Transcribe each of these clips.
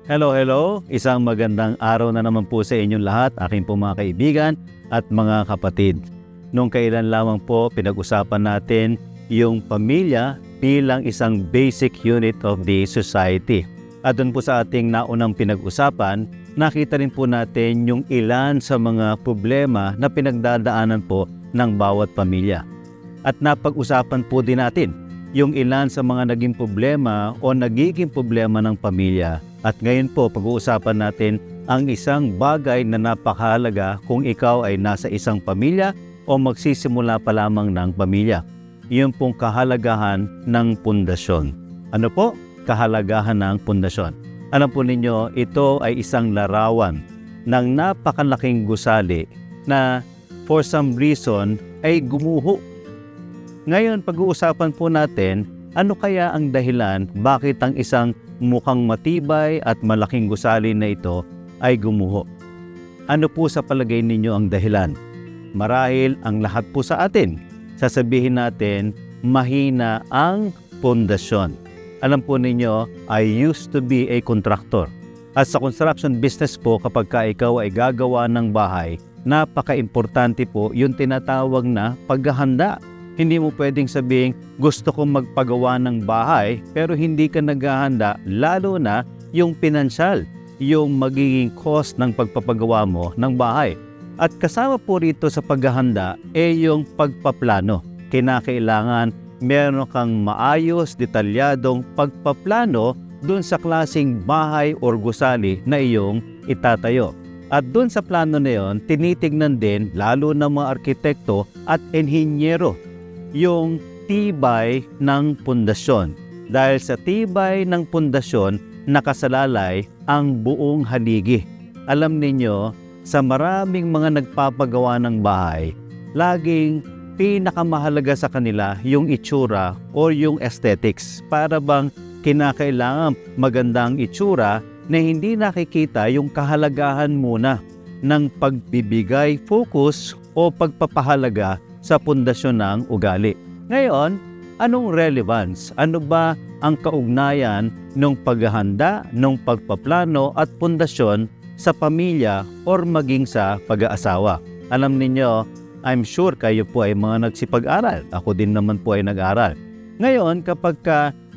Hello, hello! Isang magandang araw na naman po sa inyong lahat, aking po mga kaibigan at mga kapatid. Nung kailan lamang po pinag-usapan natin yung pamilya bilang isang basic unit of the society. At doon po sa ating naunang pinag-usapan, nakita rin po natin yung ilan sa mga problema na pinagdadaanan po ng bawat pamilya. At napag-usapan po din natin yung ilan sa mga naging problema o nagiging problema ng pamilya. At ngayon po, pag-uusapan natin ang isang bagay na napakahalaga kung ikaw ay nasa isang pamilya o magsisimula pa lamang ng pamilya. Iyon pong kahalagahan ng pundasyon. Ano po? Kahalagahan ng pundasyon. Alam po ninyo, ito ay isang larawan ng napakalaking gusali na for some reason ay gumuho. Ngayon, pag-uusapan po natin, ano kaya ang dahilan bakit ang isang mukhang matibay at malaking gusali na ito ay gumuho? Ano po sa palagay ninyo ang dahilan? Marahil ang lahat po sa atin, sasabihin natin, mahina ang pundasyon. Alam po ninyo, I used to be a contractor. At sa construction business po, kapag ikaw ay gagawa ng bahay, napaka-importante po yung tinatawag na paghahanda. Hindi mo pwedeng sabihin, gusto kong magpagawa ng bahay, pero hindi ka naghahanda, lalo na yung pinansyal, yung magiging cost ng pagpapagawa mo ng bahay. At kasama po rito sa paghahanda, yung pagpaplano. Kinakailangan meron kang maayos, detalyadong pagpaplano dun sa klaseng bahay or gusali na iyong itatayo. At dun sa plano na yon, tinitignan din, lalo ng mga arkitekto at inhinyero, yung tibay ng pundasyon. Dahil sa tibay ng pundasyon, nakasalalay ang buong haligi. Alam ninyo, sa maraming mga nagpapagawa ng bahay, laging pinakamahalaga sa kanila yung itsura o yung aesthetics. Para bang kinakailangan magandang itsura na hindi nakikita yung kahalagahan muna ng pagbibigay focus o pagpapahalaga sa pundasyon ng ugali. Ngayon, anong relevance? Ano ba ang kaugnayan ng paghahanda, ng pagpaplano at pundasyon sa pamilya or maging sa pag-aasawa? Alam ninyo, I'm sure kayo po ay mga nagsipag-aral. Ako din naman po ay nag-aral. Ngayon, kapag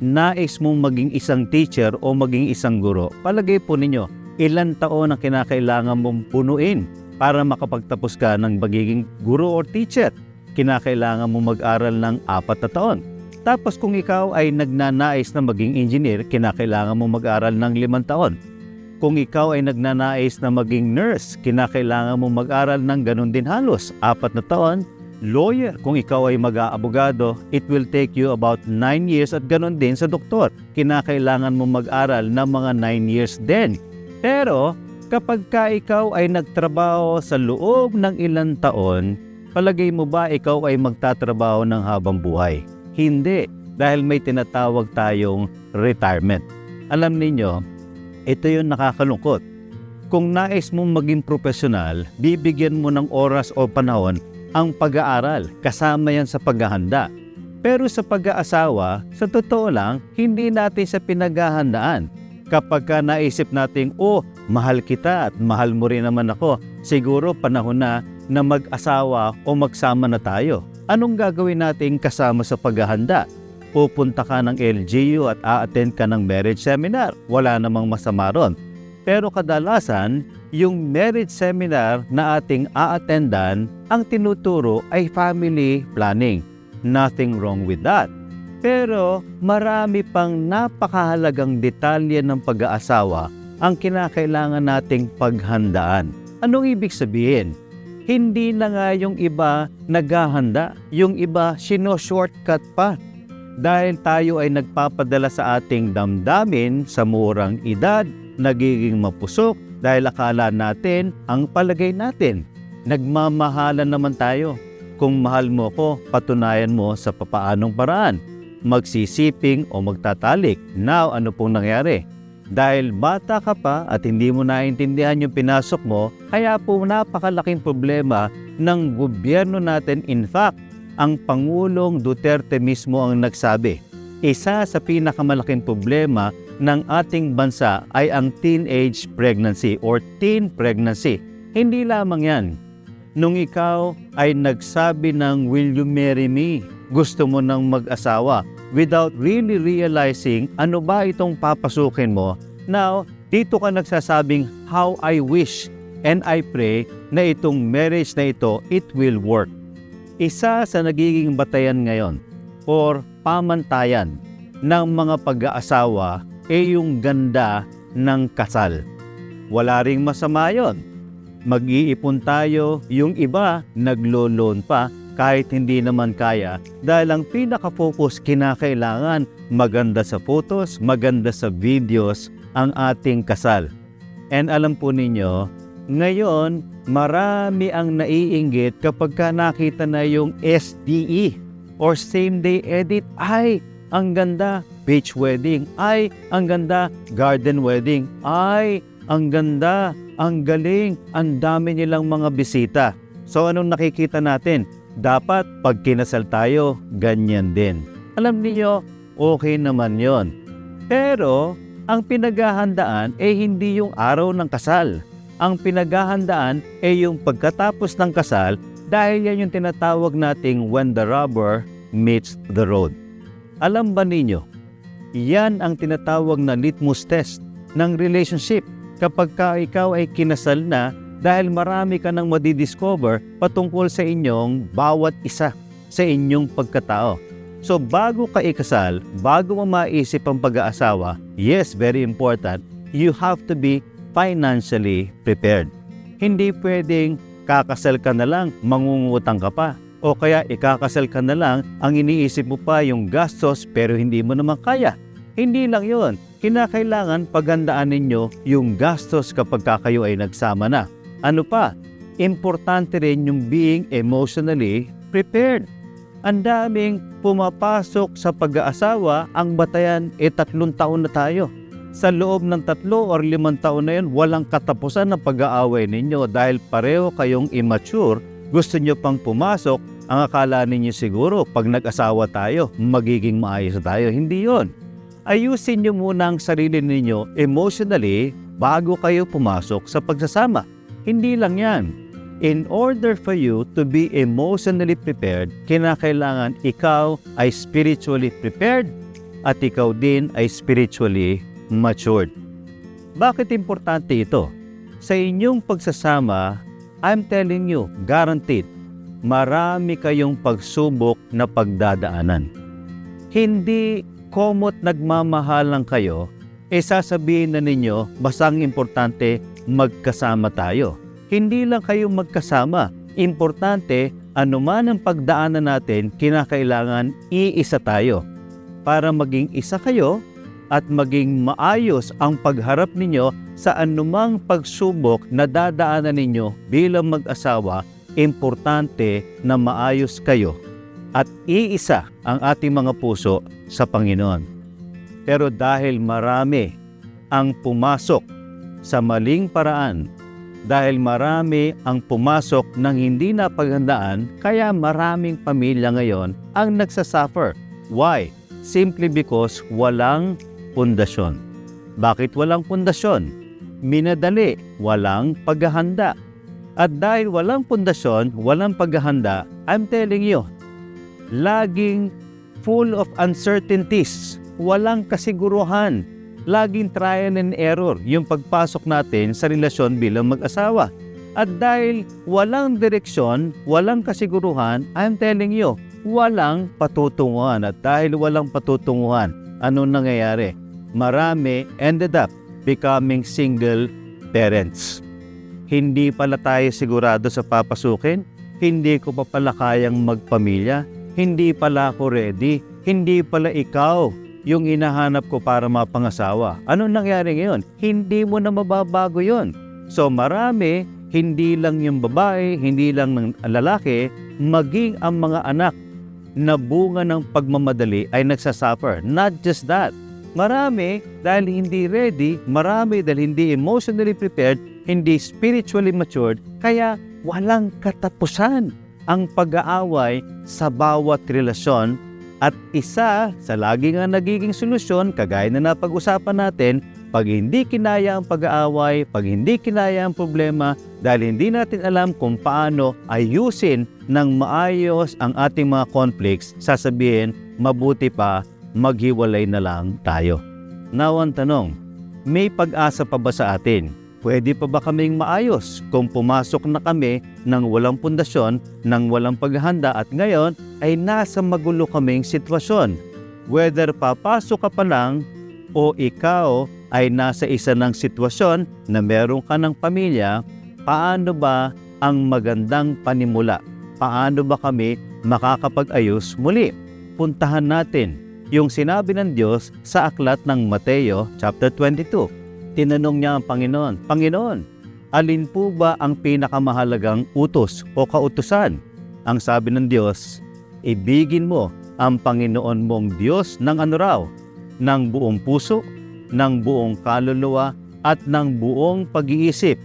nais mong maging isang teacher o maging isang guro, palagay po ninyo, ilan taon ang kinakailangan mong punuin para makapagtapos ka ng magiging guro or teacher? Kinakailangan mo mag-aral ng 4 na taon. Tapos kung ikaw ay nagnanais na maging engineer, kinakailangan mo mag-aral ng 5 taon. Kung ikaw ay nagnanais na maging nurse, kinakailangan mo mag-aral ng ganun din halos 4 na taon. Lawyer, kung ikaw ay mag-aabogado, it will take you about 9 years at ganun din sa doktor. Kinakailangan mo mag-aral ng mga 9 years din. Pero kapag ikaw ay nagtrabaho sa loob ng ilang taon, palagay mo ba ikaw ay magtatrabaho ng habang buhay? Hindi, dahil may tinatawag tayong retirement. Alam ninyo, ito yung nakakalungkot. Kung nais mong maging profesional, bibigyan mo ng oras o panahon ang pag-aaral, kasama yan sa paghahanda. Pero sa pag-aasawa, sa totoo lang, hindi natin sa pinaghahandaan. Kapag naisip natin, mahal kita at mahal mo rin naman ako, siguro panahon na mag-asawa o magsama na tayo. Anong gagawin natin kasama sa paghahanda? Pupunta ka ng LGU at a-attend ka ng marriage seminar. Wala namang masama ron. Pero kadalasan, yung marriage seminar na ating a-attendan, ang tinuturo ay family planning. Nothing wrong with that. Pero marami pang napakahalagang detalye ng pag-aasawa ang kinakailangan nating paghandaan. Anong ibig sabihin? Hindi na nga yung iba naghahanda, yung iba sino-shortcut pa. Dahil tayo ay nagpapadala sa ating damdamin sa murang edad, nagiging mapusok dahil akala natin ang palagay natin. Nagmamahalan naman tayo. Kung mahal mo ko, patunayan mo sa papaanong paraan. Magsisiping o magtatalik. Now, ano pong nangyari? Dahil bata ka pa at hindi mo naintindihan yung pinasok mo, kaya po napakalaking problema ng gobyerno natin. In fact, ang Pangulong Duterte mismo ang nagsabi, isa sa pinakamalaking problema ng ating bansa ay ang teenage pregnancy or teen pregnancy. Hindi lamang yan. Nung ikaw ay nagsabi ng, "Will you marry me?" Gusto mo nang mag-asawa without really realizing ano ba itong papasukin mo. Now, dito ka nagsasabing, "How I wish and I pray na itong marriage na ito, it will work." Isa sa nagiging batayan ngayon or pamantayan ng mga pag-aasawa ay yung ganda ng kasal. Wala ring masama yon. Mag-iipon tayo, yung iba naglo-loan pa kahit hindi naman kaya dahil ang pinaka-focus kinakailangan maganda sa photos, maganda sa videos ang ating kasal. And alam po ninyo, ngayon marami ang naiinggit kapag nakita na yung SDE or same day edit. Ay, ang ganda, beach wedding. Ay, ang ganda, garden wedding. Ay, ang ganda, ang galing, ang dami nilang mga bisita. So anong nakikita natin? Dapat pag kinasal tayo, ganyan din. Alam niyo, okay naman yon. Pero ang pinaghahandaan ay hindi yung araw ng kasal. Ang pinaghahandaan ay yung pagkatapos ng kasal dahil yan yung tinatawag nating when the rubber meets the road. Alam ba ninyo, yan ang tinatawag na litmus test ng relationship kapag ikaw ay kinasal na dahil marami ka nang madidiscover patungkol sa inyong bawat isa sa inyong pagkatao. So bago ka ikasal, bago mo maisip ang pag-aasawa, yes, very important, you have to be financially prepared. Hindi pwedeng kakasal ka na lang, mangungutang ka pa. O kaya ikakasal ka na lang, ang iniisip mo pa yung gastos pero hindi mo naman kaya. Hindi lang yon. Kinakailangan paghandaan ninyo yung gastos kapag kayo ay nagsama na. Ano pa? Importante rin yung being emotionally prepared. Ang daming pumapasok sa pag-aasawa, ang batayan 3 taon na tayo. Sa loob ng 3 or 5 taon na yun, walang katapusan ng pag-aaway ninyo dahil pareho kayong immature. Gusto nyo pang pumasok, ang akala ninyo siguro pag nag-asawa tayo, magiging maayos tayo. Hindi yon. Ayusin nyo muna ang sarili ninyo emotionally bago kayo pumasok sa pagsasama. Hindi lang yan. In order for you to be emotionally prepared, kinakailangan ikaw ay spiritually prepared at ikaw din ay spiritually matured. Bakit importante ito? Sa inyong pagsasama, I'm telling you, guaranteed, marami kayong pagsubok na pagdadaanan. Hindi komot nagmamahal lang kayo, sasabihin na ninyo, basang importante, magkasama tayo. Hindi lang kayo magkasama. Importante, anuman ang pagdaanan natin, kinakailangan iisa tayo. Para maging isa kayo at maging maayos ang pagharap ninyo sa anumang pagsubok na dadaanan ninyo bilang mag-asawa, importante na maayos kayo at iisa ang ating mga puso sa Panginoon. Pero dahil marami ang pumasok sa maling paraan, dahil marami ang pumasok ng hindi napaghandaan, kaya maraming pamilya ngayon ang nagsasuffer. Why? Simply because walang pundasyon. Bakit walang pundasyon? Minadali, walang paghahanda. At dahil walang pundasyon, walang paghahanda, I'm telling you, laging full of uncertainties, walang kasiguruhan, laging trial and error yung pagpasok natin sa relasyon bilang mag-asawa. At dahil walang direksyon, walang kasiguruhan, I'm telling you, walang patutunguhan. At dahil walang patutunguhan, anong nangyayari? Marami ended up becoming single parents. Hindi pala tayo sigurado sa papasukin, hindi ko pa pala kayang magpamilya, hindi pala ako ready, hindi pala ikaw yung hinahanap ko para mapangasawa. Anong nangyari ngayon? Hindi mo na mababago yon. So marami, hindi lang yung babae, hindi lang ng lalaki, maging ang mga anak na bunga ng pagmamadali ay nagsasuffer. Not just that. Marami dahil hindi ready, marami dahil hindi emotionally prepared, hindi spiritually matured, kaya walang katapusan ang pag-aaway sa bawat relasyon At isa sa lagi nga nagiging solusyon, kagaya na napag-usapan natin, pag hindi kinaya ang pag-aaway, pag hindi kinaya ang problema, dahil hindi natin alam kung paano ayusin ng maayos ang ating mga conflicts, sasabihin, mabuti pa, maghiwalay na lang tayo. Now, ang tanong, may pag-asa pa ba sa atin? Pwede pa ba kaming maayos kung pumasok na kami ng walang pundasyon, ng walang paghahanda at ngayon ay nasa magulo kaming sitwasyon? Whether papasok ka pa lang o ikaw ay nasa isa ng sitwasyon na meron ka ng pamilya, paano ba ang magandang panimula? Paano ba kami makakapag-ayos muli? Puntahan natin yung sinabi ng Diyos sa aklat ng Mateo chapter 22. Tinanong niya ang Panginoon, Panginoon, alin po ba ang pinakamahalagang utos o kautusan? Ang sabi ng Diyos, ibigin mo ang Panginoon mong Diyos ng ano raw? Ng buong puso, ng buong kaluluwa, at ng buong pag-iisip.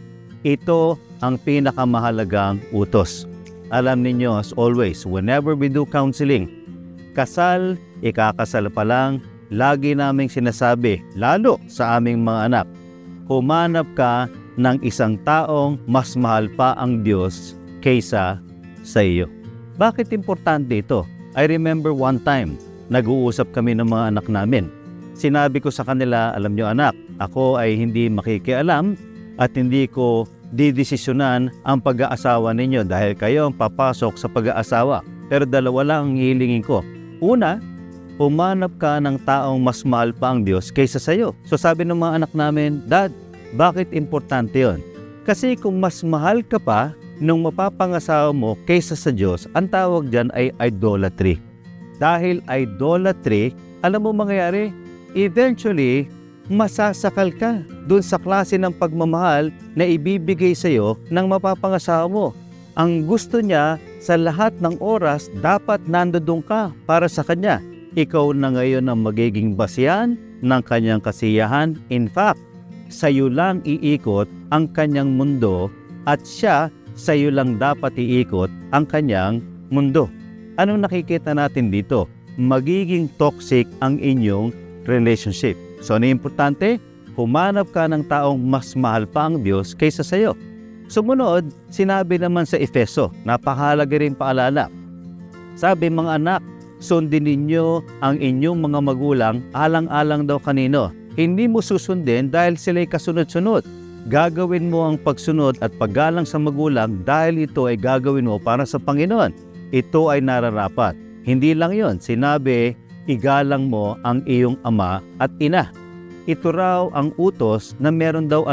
Ito ang pinakamahalagang utos. Alam ninyo, as always, whenever we do counseling, kasal, ikakasal pa lang, lagi naming sinasabi, lalo sa aming mga anak, humanap ka ng isang taong mas mahal pa ang Diyos kaysa sa iyo. Bakit importante ito? I remember one time, nag-uusap kami ng mga anak namin. Sinabi ko sa kanila, alam nyo anak, ako ay hindi makikialam at hindi ko didesisyonan ang pag-aasawa ninyo dahil kayo ang papasok sa pag-aasawa. Pero dalawa lang ang hihilingin ko. Una, humanap ka ng taong mas mahal pa ang Diyos kaysa sa iyo. So sabi ng mga anak namin, Dad, bakit importante yon? Kasi kung mas mahal ka pa nung mapapangasawa mo kaysa sa Diyos, ang tawag dyan ay idolatry. Dahil idolatry, alam mo mangyayari, eventually, masasakal ka dun sa klase ng pagmamahal na ibibigay sa iyo ng mapapangasawa mo. Ang gusto niya sa lahat ng oras, dapat nandoon ka para sa kanya. Ikaw na ngayon ang magiging basihan ng kanyang kasiyahan. In fact, sa iyo lang iikot ang kanyang mundo at siya sa iyo lang dapat iikot ang kanyang mundo. Anong nakikita natin dito? Magiging toxic ang inyong relationship. So, ano importante? Humanap ka ng taong mas mahal pa ang Diyos kaysa sa iyo. Sumunod, sinabi naman sa Efeso, napakahalaga rin paalala. Sabi, mga anak, sundin ninyo ang inyong mga magulang alang-alang daw kanino. Hindi mo susundin dahil sila'y kasunod-sunod. Gagawin mo ang pagsunod at paggalang sa magulang dahil ito ay gagawin mo para sa Panginoon. Ito ay nararapat. Hindi lang yon, sinabi, igalang mo ang iyong ama at ina. Ito raw ang utos na meron daw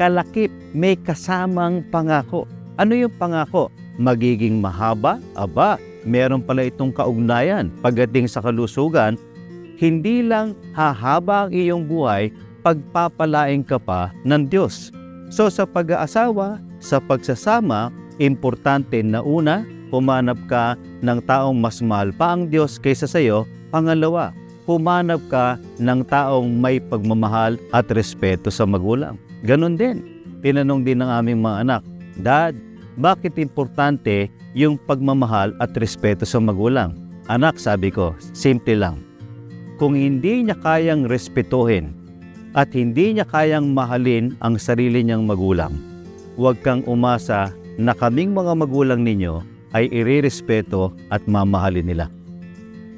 kalakip, may kasamang pangako. Ano yung pangako? Magiging mahaba? Aba, meron pala itong kaugnayan. Pagdating sa kalusugan, hindi lang hahaba ang iyong buhay, pagpapalain ka pa ng Diyos. So sa pag-aasawa, sa pagsasama, importante na una, humanap ka ng taong mas mahal pa ang Diyos kaysa sa iyo. Pangalawa, humanap ka ng taong may pagmamahal at respeto sa magulang. Ganon din. Tinanong din ng aming mga anak, Dad, bakit importante yung pagmamahal at respeto sa magulang? Anak, sabi ko, simple lang. Kung hindi niya kayang respetuhin at hindi niya kayang mahalin ang sarili niyang magulang, huwag kang umasa na kaming mga magulang ninyo ay irerespeto at mamahalin nila.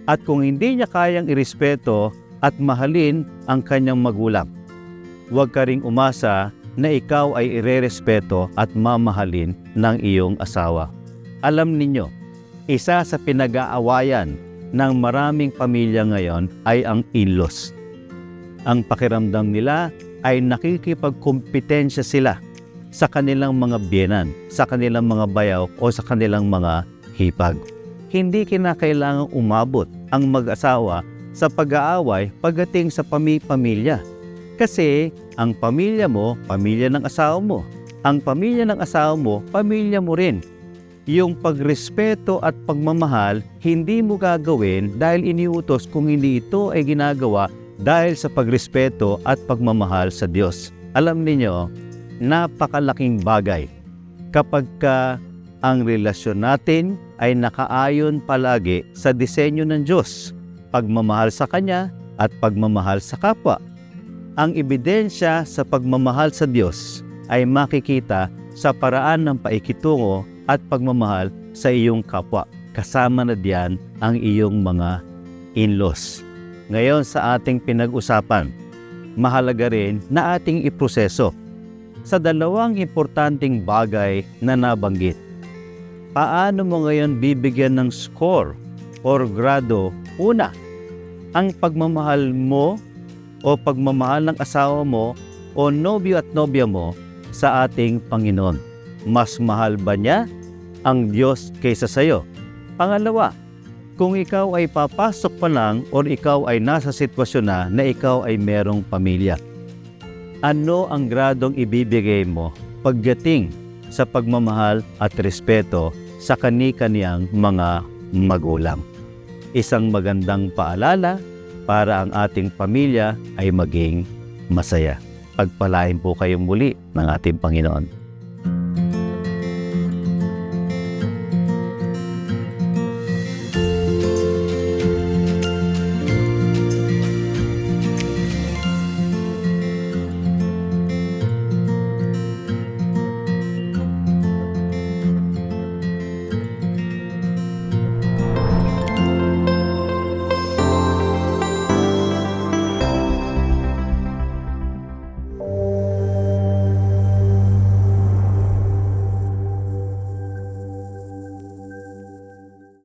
At kung hindi niya kayang irespeto at mahalin ang kanyang magulang, huwag ka ring umasa na ikaw ay irerespeto at mamahalin ng iyong asawa. Alam ninyo, isa sa pinag-aawayan ng maraming pamilya ngayon ay ang in-laws. Ang pakiramdam nila ay nakikipagkumpetensya sila sa kanilang mga biyenan, sa kanilang mga bayaw o sa kanilang mga hipag. Hindi kinakailangang umabot ang mag-asawa sa pag-aaway pagdating sa pamilya. Kasi ang pamilya mo, pamilya ng asawa mo. Ang pamilya ng asawa mo, pamilya mo rin. Yung pagrespeto at pagmamahal, hindi mo gagawin dahil iniutos kung hindi ito ay ginagawa dahil sa pagrespeto at pagmamahal sa Diyos. Alam niyo, napakalaking bagay kapag ang relasyon natin ay nakaayon palagi sa disenyo ng Diyos, pagmamahal sa Kanya at pagmamahal sa kapwa. Ang ebidensya sa pagmamahal sa Diyos ay makikita sa paraan ng paikitungo at pagmamahal sa iyong kapwa. Kasama na diyan ang iyong mga in-laws. Ngayon sa ating pinag-usapan, mahalaga rin na ating iproseso sa dalawang importanteng bagay na nabanggit. Paano mo ngayon bibigyan ng score or grado? Una, ang pagmamahal mo o pagmamahal ng asawa mo o nobyo at nobya mo sa ating Panginoon. Mas mahal ba niya ang Diyos kaysa sa iyo? Pangalawa, kung ikaw ay papasok pa lang o ikaw ay nasa sitwasyon na ikaw ay merong pamilya, ano ang gradong ibibigay mo pagdating sa pagmamahal at respeto sa kani-kaniyang mga magulang? Isang magandang paalala para ang ating pamilya ay maging masaya. Pagpalain po kayong muli ng ating Panginoon.